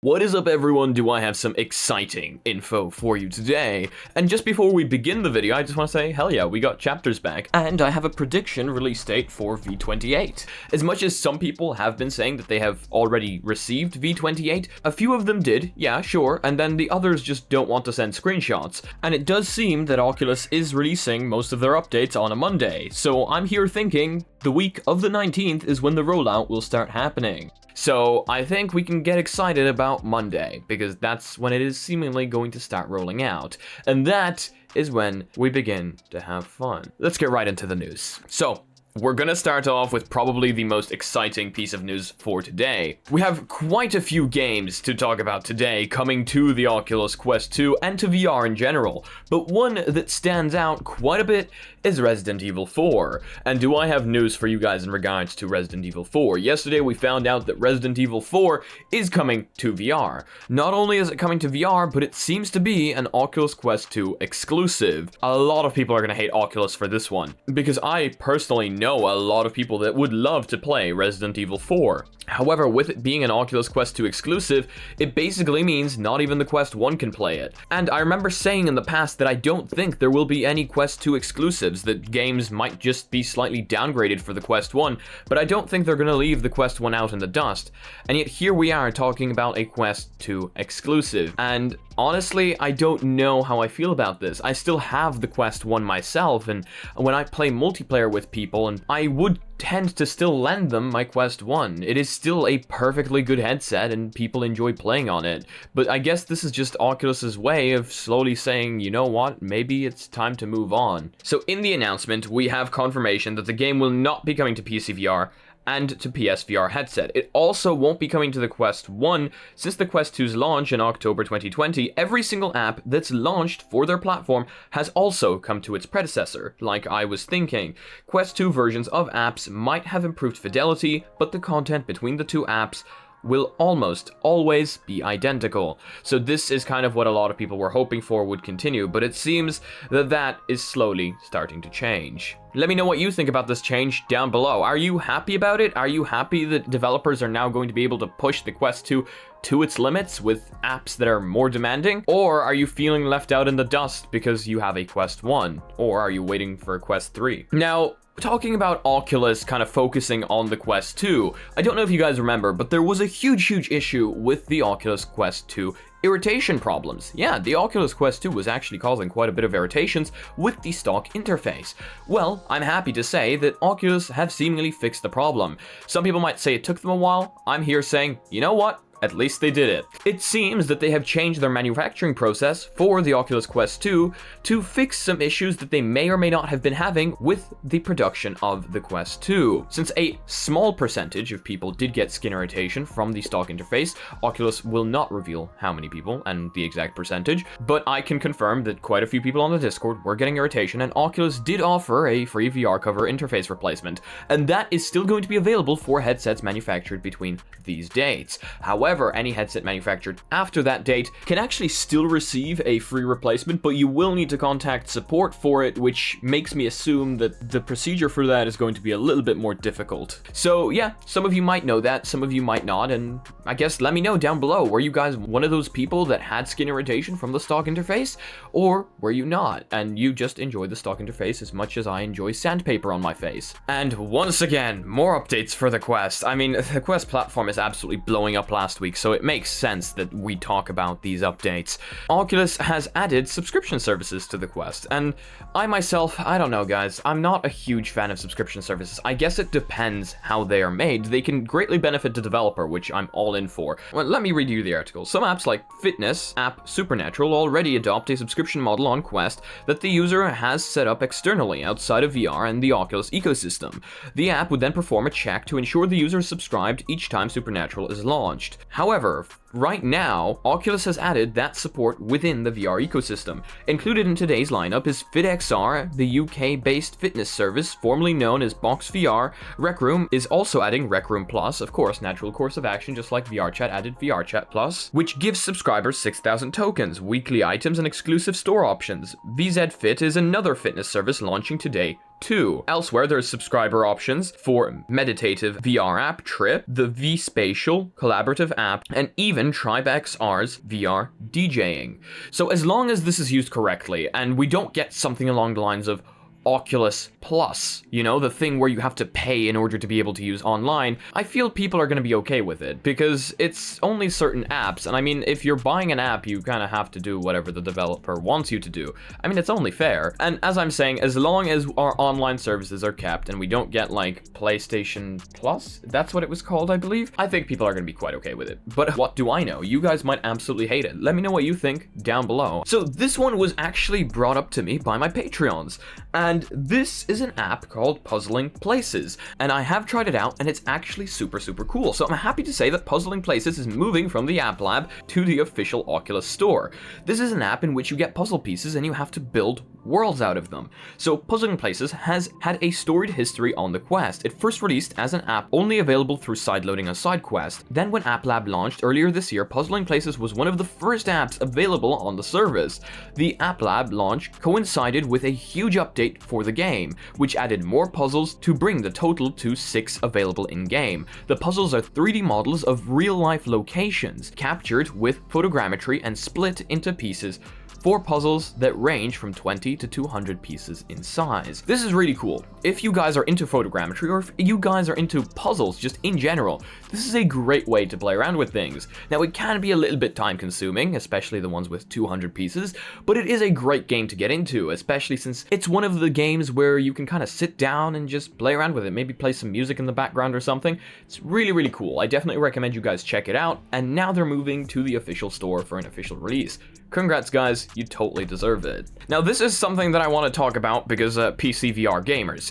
What is up everyone, do I have some exciting info for you today. And just before we begin the video, I just want to say, hell yeah, we got chapters back. And I have a prediction release date for V28. As much as some people have been saying that they have already received V28, a few of them did, yeah, sure, and then the others just don't want to send screenshots. And it does seem that Oculus is releasing most of their updates on a Monday, so I'm here thinking the week of the 19th is when the rollout will start happening. So I think we can get excited about Monday, because that's when it is seemingly going to start rolling out. And that is when we begin to have fun. Let's get right into the news. So, we're gonna start off with probably the most exciting piece of news for today. We have quite a few games to talk about today coming to the Oculus Quest 2 and to VR in general, but one that stands out quite a bit is Resident Evil 4. And do I have news for you guys in regards to Resident Evil 4? Yesterday we found out that Resident Evil 4 is coming to VR. Not only is it coming to VR, but it seems to be an Oculus Quest 2 exclusive. A lot of people are gonna hate Oculus for this one, because I personally know a lot of people that would love to play Resident Evil 4. However, with it being an Oculus Quest 2 exclusive, it basically means not even the Quest 1 can play it. And I remember saying in the past that I don't think there will be any Quest 2 exclusives, that games might just be slightly downgraded for the Quest 1, but I don't think they're gonna leave the Quest 1 out in the dust. And yet here we are talking about a Quest 2 exclusive. And honestly, I don't know how I feel about this. I still have the Quest 1 myself, and when I play multiplayer with people, and I would tend to still lend them my Quest 1. It is still a perfectly good headset and people enjoy playing on it. But I guess this is just Oculus's way of slowly saying, you know what, maybe it's time to move on. So in the announcement, we have confirmation that the game will not be coming to PC VR and to PSVR headset. It also won't be coming to the Quest 1. Since the Quest 2's launch in October 2020, every single app that's launched for their platform has also come to its predecessor, like I was thinking. Quest 2 versions of apps might have improved fidelity, but the content between the two apps will almost always be identical. So this is kind of what a lot of people were hoping for would continue, but it seems that that is slowly starting to change. Let me know what you think about this change down below. Are you happy about it? Are you happy that developers are now going to be able to push the Quest 2 to its limits with apps that are more demanding? Or are you feeling left out in the dust because you have a Quest 1? Or are you waiting for a Quest 3? Now, talking about Oculus kind of focusing on the Quest 2, I don't know if you guys remember, but there was a huge issue with the Oculus Quest 2 irritation problems. Yeah, the Oculus Quest 2 was actually causing quite a bit of irritations with the stock interface. Well, I'm happy to say that Oculus have seemingly fixed the problem. Some people might say it took them a while. I'm here saying, you know what? At least they did it. It seems that they have changed their manufacturing process for the Oculus Quest 2 to fix some issues that they may or may not have been having with the production of the Quest 2. Since a small percentage of people did get skin irritation from the stock interface, Oculus will not reveal how many people and the exact percentage, but I can confirm that quite a few people on the Discord were getting irritation, and Oculus did offer a free VR cover interface replacement, and that is still going to be available for headsets manufactured between these dates. However, any headset manufactured after that date can actually still receive a free replacement, but you will need to contact support for it, which makes me assume that the procedure for that is going to be a little bit more difficult. So yeah, some of you might know that, some of you might not, and I guess let me know down below, were you guys one of those people that had skin irritation from the stock interface, or were you not, and you just enjoy the stock interface as much as I enjoy sandpaper on my face? And once again, more updates for the Quest. I mean, the Quest platform is absolutely blowing up last week, so it makes sense that we talk about these updates. Oculus has added subscription services to the Quest, and I myself, I don't know guys, I'm not a huge fan of subscription services. I guess it depends how they are made. They can greatly benefit the developer, which I'm all in for. Well, let me read you the article. Some apps like fitness app Supernatural already adopt a subscription model on Quest that the user has set up externally outside of VR and the Oculus ecosystem. The app would then perform a check to ensure the user is subscribed each time Supernatural is launched. However, right now, Oculus has added that support within the VR ecosystem. Included in today's lineup is FitXR, the UK-based fitness service formerly known as Box VR. Rec Room is also adding Rec Room Plus, of course, natural course of action, just like VRChat added VRChat Plus, which gives subscribers 6,000 tokens, weekly items, and exclusive store options. VZ Fit is another fitness service launching today 2. Elsewhere, there's subscriber options for Meditative VR app Trip, the V-Spatial Collaborative app, and even TribeXR's VR DJing. So as long as this is used correctly, and we don't get something along the lines of Oculus Plus, you know, the thing where you have to pay in order to be able to use online, I feel people are going to be okay with it, because it's only certain apps, and I mean, if you're buying an app, you kind of have to do whatever the developer wants you to do. I mean, it's only fair. And as I'm saying, as long as our online services are kept and we don't get, like, PlayStation Plus, that's what it was called, I believe, I think people are going to be quite okay with it. But what do I know? You guys might absolutely hate it. Let me know what you think down below. So this one was actually brought up to me by my Patreons, and this is an app called Puzzling Places, and I have tried it out, and it's actually super cool. So I'm happy to say that Puzzling Places is moving from the App Lab to the official Oculus store. This is an app in which you get puzzle pieces and you have to build worlds out of them. So Puzzling Places has had a storied history on the Quest. It first released as an app only available through sideloading a side quest. Then when App Lab launched earlier this year, Puzzling Places was one of the first apps available on the service. The App Lab launch coincided with a huge update for the game, which added more puzzles to bring the total to 6 available in-game. The puzzles are 3D models of real-life locations, captured with photogrammetry and split into pieces. 4 puzzles that range from 20 to 200 pieces in size. This is really cool. If you guys are into photogrammetry, or if you guys are into puzzles just in general, this is a great way to play around with things. Now, it can be a little bit time consuming, especially the ones with 200 pieces, but it is a great game to get into, especially since it's one of the games where you can kind of sit down and just play around with it, maybe play some music in the background or something. It's really cool. I definitely recommend you guys check it out, and now they're moving to the official store for an official release. Congrats guys, you totally deserve it. Now this is something that I want to talk about because PC VR gamers.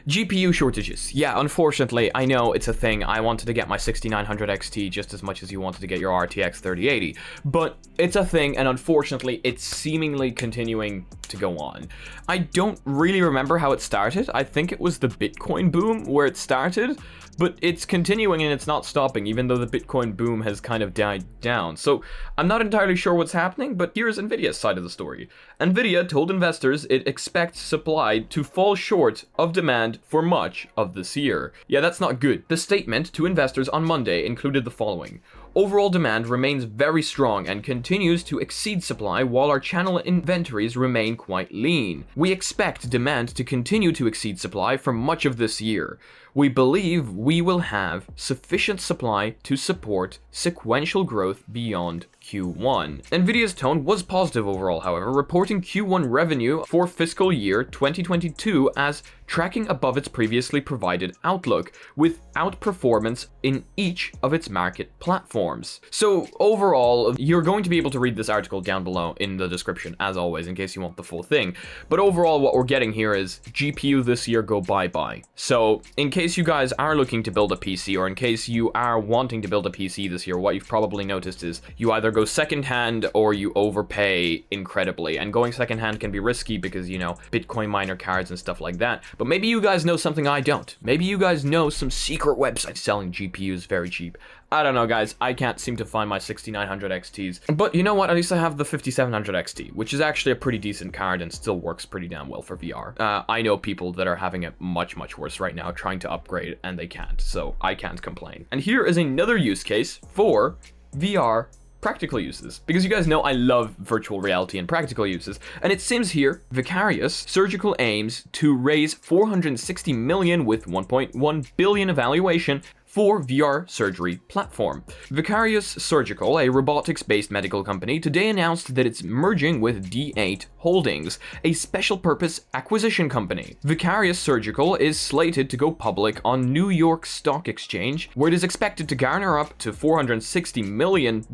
GPU shortages. Yeah, unfortunately, I know it's a thing. I wanted to get my 6900 XT just as much as you wanted to get your RTX 3080, but it's a thing, and unfortunately, it's seemingly continuing to go on. I don't really remember how it started. I think it was the Bitcoin boom where it started, but it's continuing and it's not stopping, even though the Bitcoin boom has kind of died down. So I'm not entirely sure what's happening, but here's Nvidia's side of the story. Nvidia told investors it expects supply to fall short of demand for much of this year. Yeah, that's not good. The statement to investors on Monday included the following. Overall demand remains very strong and continues to exceed supply while our channel inventories remain quite lean. We expect demand to continue to exceed supply for much of this year. We believe we will have sufficient supply to support sequential growth beyond Q1. Nvidia's tone was positive overall, however, reporting Q1 revenue for fiscal year 2022 as tracking above its previously provided outlook, with outperformance in each of its market platforms. So overall, you're going to be able to read this article down below in the description, as always, in case you want the full thing. But overall, what we're getting here is GPU this year go bye-bye. So in case you guys are looking to build a PC, or in case you are wanting to build a PC this year, what you've probably noticed is you either go secondhand or you overpay incredibly. And going secondhand can be risky because, you know, Bitcoin miner cards and stuff like that. But maybe you guys know something I don't. Maybe you guys know some secret website selling GPUs very cheap. I don't know, guys. I can't seem to find my 6900 XTs. But you know what? At least I have the 5700 XT, which is actually a pretty decent card and still works pretty damn well for VR. I know people that are having it much worse right now, trying to upgrade, and they can't. So I can't complain. And here is another use case for VR practical uses, because you guys know I love virtual reality and practical uses, and it seems here Vicarious Surgical aims to raise 460 million with 1.1 billion evaluation for VR surgery platform. Vicarious Surgical, a robotics-based medical company, today announced that it's merging with D8 Holdings, a special-purpose acquisition company. Vicarious Surgical is slated to go public on New York Stock Exchange, where it is expected to garner up to $460 million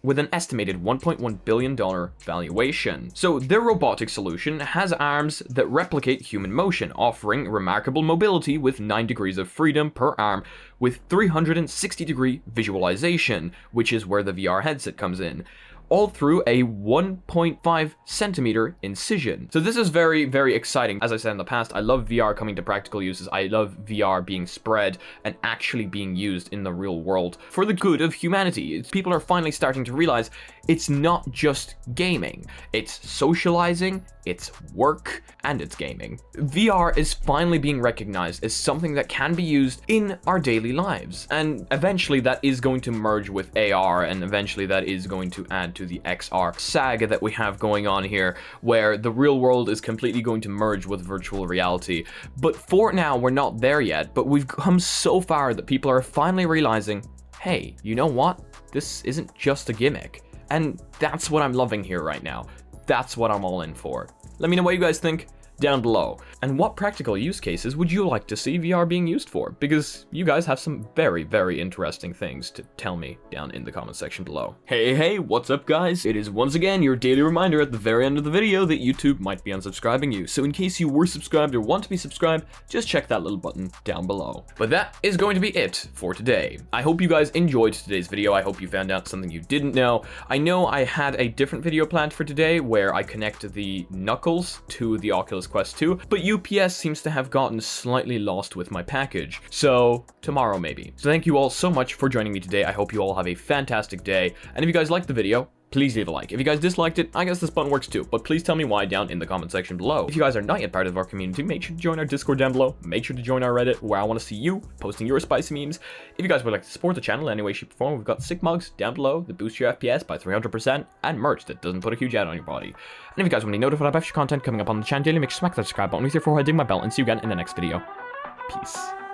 with an estimated $1.1 billion valuation. So their robotic solution has arms that replicate human motion, offering remarkable mobility with 9 degrees of freedom per arm, with 360-degree visualization, which is where the VR headset comes in. all through a 1.5 centimeter incision. So this is very, very exciting. As I said in the past, I love VR coming to practical uses. I love VR being spread and actually being used in the real world for the good of humanity. People are finally starting to realize it's not just gaming. It's socializing, it's work, and it's gaming. VR is finally being recognized as something that can be used in our daily lives. And eventually that is going to merge with AR, and eventually that is going to add to the XR saga that we have going on here, where the real world is completely going to merge with virtual reality. But for now, we're not there yet, but we've come so far that people are finally realizing, hey, you know what? This isn't just a gimmick. And that's what I'm loving here right now. That's what I'm all in for. Let me know what you guys think down below. And what practical use cases would you like to see VR being used for? Because you guys have some very, very interesting things to tell me down in the comment section below. Hey, what's up guys? It is once again your daily reminder at the very end of the video that YouTube might be unsubscribing you. So in case you were subscribed or want to be subscribed, just check that little button down below. But that is going to be it for today. I hope you guys enjoyed today's video. I hope you found out something you didn't know. I know I had a different video planned for today where I connected the Knuckles to the Oculus Quest 2, but UPS seems to have gotten slightly lost with my package, so tomorrow maybe. So thank you all so much for joining me today. I hope you all have a fantastic day, and if you guys liked the video, please leave a like. If you guys disliked it, I guess this button works too, but please tell me why down in the comment section below. If you guys are not yet part of our community, make sure to join our Discord down below. Make sure to join our Reddit, where I want to see you posting your spicy memes. If you guys would like to support the channel in any way, shape, or form, we've got sick mugs down below that boost your FPS by 300%, and merch that doesn't put a huge ad on your body. And if you guys want to be notified about extra content coming up on the channel daily, make sure to smack that subscribe button with your forehead, ding my bell, and see you again in the next video. Peace.